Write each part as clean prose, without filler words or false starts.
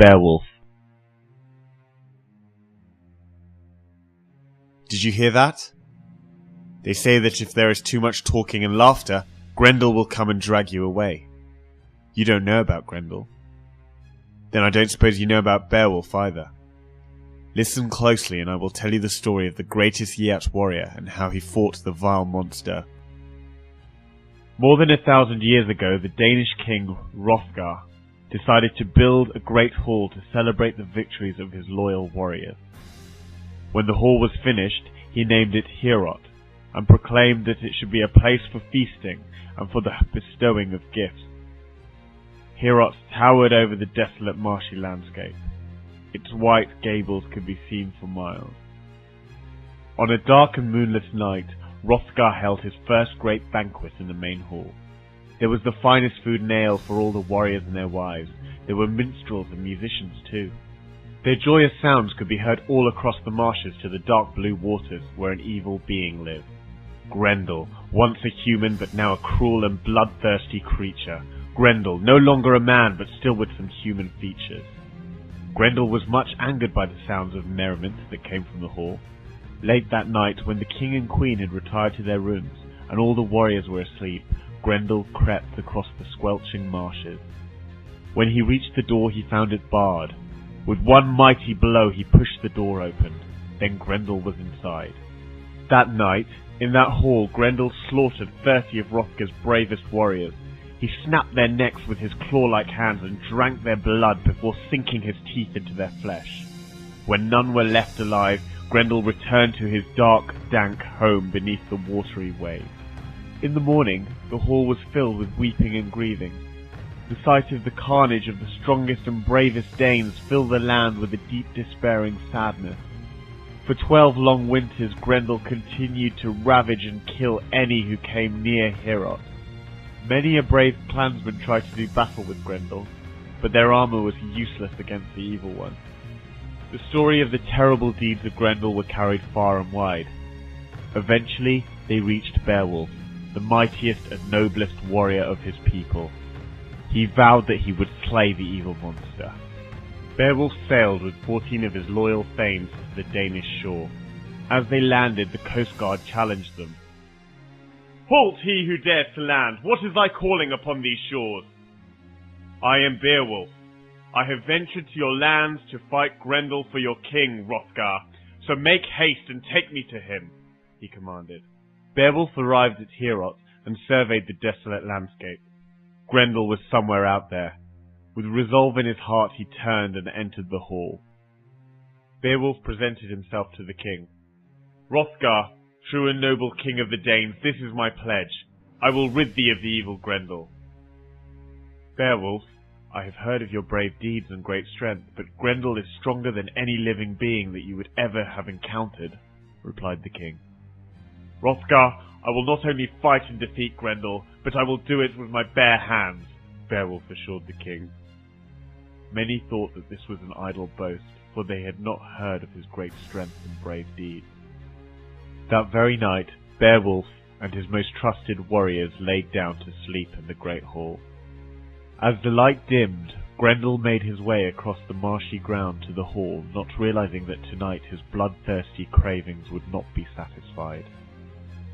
Beowulf. Did you hear that? They say that if there is too much talking and laughter, Grendel will come and drag you away. You don't know about Grendel. Then I don't suppose you know about Beowulf either. Listen closely and I will tell you the story of the greatest yet warrior and how he fought the vile monster. More than 1,000 years ago, the Danish king Hrothgar decided to build a great hall to celebrate the victories of his loyal warriors. When the hall was finished, he named it Heorot and proclaimed that it should be a place for feasting and for the bestowing of gifts. Heorot towered over the desolate marshy landscape. Its white gables could be seen for miles. On a dark and moonless night, Hrothgar held his first great banquet in the main hall. There was the finest food and ale for all the warriors and their wives. There were minstrels and musicians too. Their joyous sounds could be heard all across the marshes to the dark blue waters where an evil being lived. Grendel, once a human but now a cruel and bloodthirsty creature. Grendel, no longer a man but still with some human features. Grendel was much angered by the sounds of merriment that came from the hall. Late that night, when the king and queen had retired to their rooms and all the warriors were asleep, Grendel crept across the squelching marshes. When he reached the door, he found it barred. With one mighty blow, he pushed the door open. Then Grendel was inside. That night, in that hall, Grendel slaughtered 30 of Hrothgar's bravest warriors. He snapped their necks with his claw-like hands and drank their blood before sinking his teeth into their flesh. When none were left alive, Grendel returned to his dark, dank home beneath the watery wave. In the morning, the hall was filled with weeping and grieving. The sight of the carnage of the strongest and bravest Danes filled the land with a deep despairing sadness. For 12 long winters, Grendel continued to ravage and kill any who came near Heorot. Many a brave clansman tried to do battle with Grendel, but their armour was useless against the evil one. The story of the terrible deeds of Grendel were carried far and wide. Eventually, they reached Beowulf, the mightiest and noblest warrior of his people. He vowed that he would slay the evil monster. Beowulf sailed with 14 of his loyal thanes to the Danish shore. As they landed, the coast guard challenged them. "Halt, he who dares to land! What is thy calling upon these shores?" "I am Beowulf. I have ventured to your lands to fight Grendel for your king, Hrothgar, so make haste and take me to him," he commanded. Beowulf arrived at Heorot and surveyed the desolate landscape. Grendel was somewhere out there. With resolve in his heart, he turned and entered the hall. Beowulf presented himself to the king. "Hrothgar, true and noble king of the Danes, this is my pledge. I will rid thee of the evil Grendel." "Beowulf, I have heard of your brave deeds and great strength, but Grendel is stronger than any living being that you would ever have encountered," replied the king. "Hrothgar, I will not only fight and defeat Grendel, but I will do it with my bare hands," Beowulf assured the king. Many thought that this was an idle boast, for they had not heard of his great strength and brave deeds. That very night, Beowulf and his most trusted warriors laid down to sleep in the great hall. As the light dimmed, Grendel made his way across the marshy ground to the hall, not realizing that tonight his bloodthirsty cravings would not be satisfied.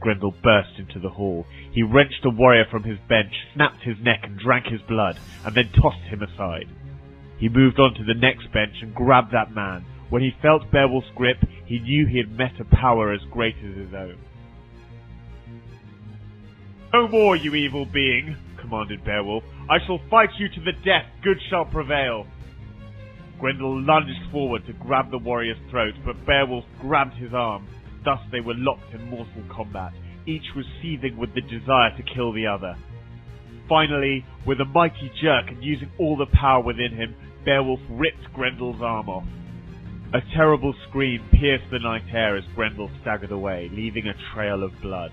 Grendel burst into the hall. He wrenched a warrior from his bench, snapped his neck and drank his blood, and then tossed him aside. He moved on to the next bench and grabbed that man. When he felt Beowulf's grip, he knew he had met a power as great as his own. "No more, you evil being," commanded Beowulf. "I shall fight you to the death. Good shall prevail." Grendel lunged forward to grab the warrior's throat, but Beowulf grabbed his arm. Thus they were locked in mortal combat. Each was seething with the desire to kill the other. Finally, with a mighty jerk and using all the power within him, Beowulf ripped Grendel's arm off. A terrible scream pierced the night air as Grendel staggered away, leaving a trail of blood.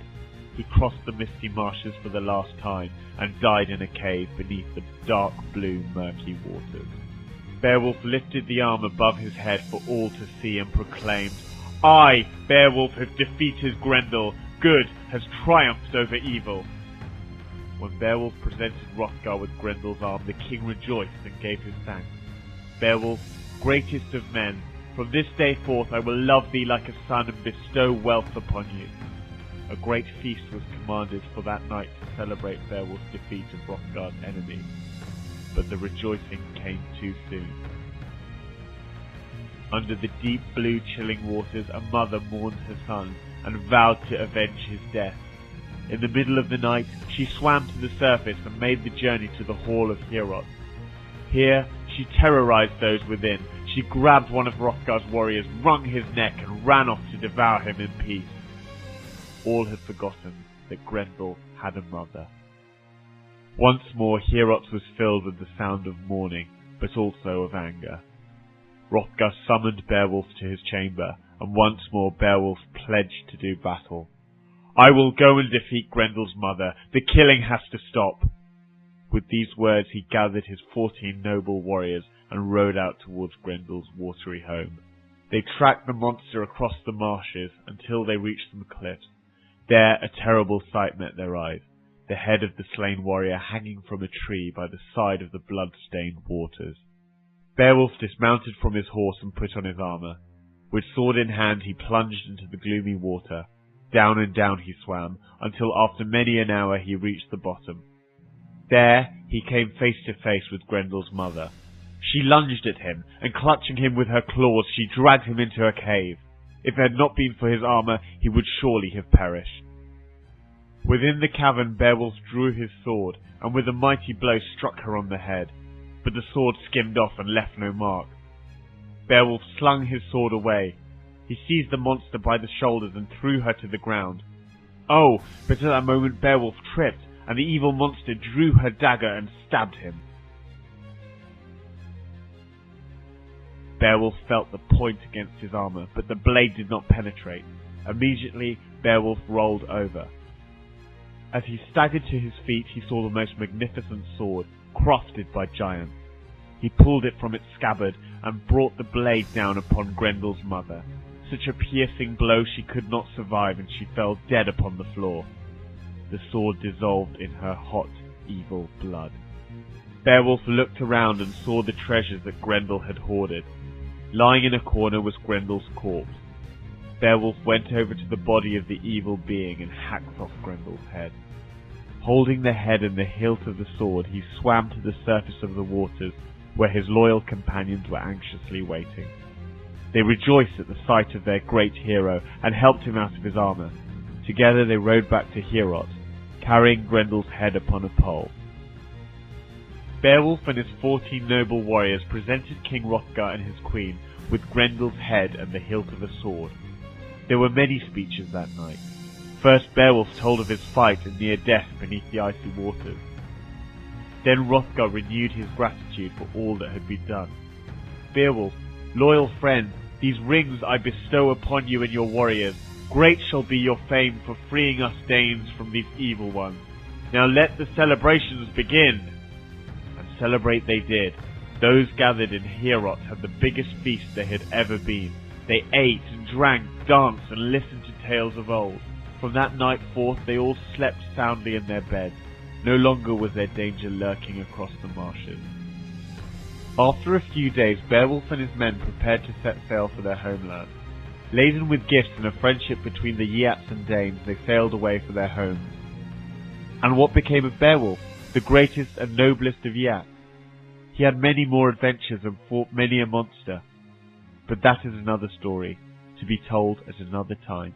He crossed the misty marshes for the last time and died in a cave beneath the dark blue murky waters. Beowulf lifted the arm above his head for all to see and proclaimed, "I, Beowulf, have defeated Grendel. Good has triumphed over evil." When Beowulf presented Hrothgar with Grendel's arm, the king rejoiced and gave his thanks. Beowulf, greatest of men, from this day forth I will love thee like a son and bestow wealth upon you. A great feast was commanded for that night to celebrate Beowulf's defeat of Hrothgar's enemy, but the rejoicing came too soon. Under the deep blue chilling waters a mother mourned her son and vowed to avenge his death. In the middle of the night she swam to the surface and made the journey to the hall of Hrothgar. Here she terrorized those within. She grabbed one of Hrothgar's warriors, wrung his neck, and ran off to devour him in peace. All had forgotten that Grendel had a mother. Once more Hrothgar was filled with the sound of mourning, but also of anger. Hrothgar summoned Beowulf to his chamber, and once more Beowulf pledged to do battle. "I will go and defeat Grendel's mother. The killing has to stop." With these words he gathered his 14 noble warriors and rode out towards Grendel's watery home. They tracked the monster across the marshes until they reached some cliffs. There a terrible sight met their eyes, the head of the slain warrior hanging from a tree by the side of the blood-stained waters. Beowulf dismounted from his horse and put on his armour. With sword in hand he plunged into the gloomy water. Down and down he swam, until after many an hour he reached the bottom. There he came face to face with Grendel's mother. She lunged at him, and clutching him with her claws she dragged him into a cave. If it had not been for his armour, he would surely have perished. Within the cavern Beowulf drew his sword, and with a mighty blow struck her on the head. But the sword skimmed off and left no mark. Beowulf slung his sword away. He seized the monster by the shoulders and threw her to the ground. Oh, but at that moment Beowulf tripped, and the evil monster drew her dagger and stabbed him. Beowulf felt the point against his armour, but the blade did not penetrate. Immediately Beowulf rolled over. As he staggered to his feet he saw the most magnificent sword, crafted by giants. He pulled it from its scabbard and brought the blade down upon Grendel's mother. Such a piercing blow she could not survive, and she fell dead upon the floor. The sword dissolved in her hot, evil blood. Beowulf looked around and saw the treasures that Grendel had hoarded. Lying in a corner was Grendel's corpse. Beowulf went over to the body of the evil being and hacked off Grendel's head. Holding the head and the hilt of the sword, he swam to the surface of the waters, where his loyal companions were anxiously waiting. They rejoiced at the sight of their great hero and helped him out of his armour. Together they rode back to Hrothgar, carrying Grendel's head upon a pole. Beowulf and his 14 noble warriors presented King Hrothgar and his queen with Grendel's head and the hilt of a sword. There were many speeches that night. First Beowulf told of his fight and near death beneath the icy waters. Then Hrothgar renewed his gratitude for all that had been done. "Beowulf, loyal friend, these rings I bestow upon you and your warriors. Great shall be your fame for freeing us Danes from these evil ones. Now let the celebrations begin." And celebrate they did. Those gathered in Hrothgar had the biggest feast there had ever been. They ate and drank, danced and listened to tales of old. From that night forth they all slept soundly in their beds. No longer was there danger lurking across the marshes. After a few days Beowulf and his men prepared to set sail for their homeland. Laden with gifts and a friendship between the Geats and Danes, they sailed away for their homes. And what became of Beowulf, the greatest and noblest of Geats? He had many more adventures and fought many a monster. But that is another story, to be told at another time.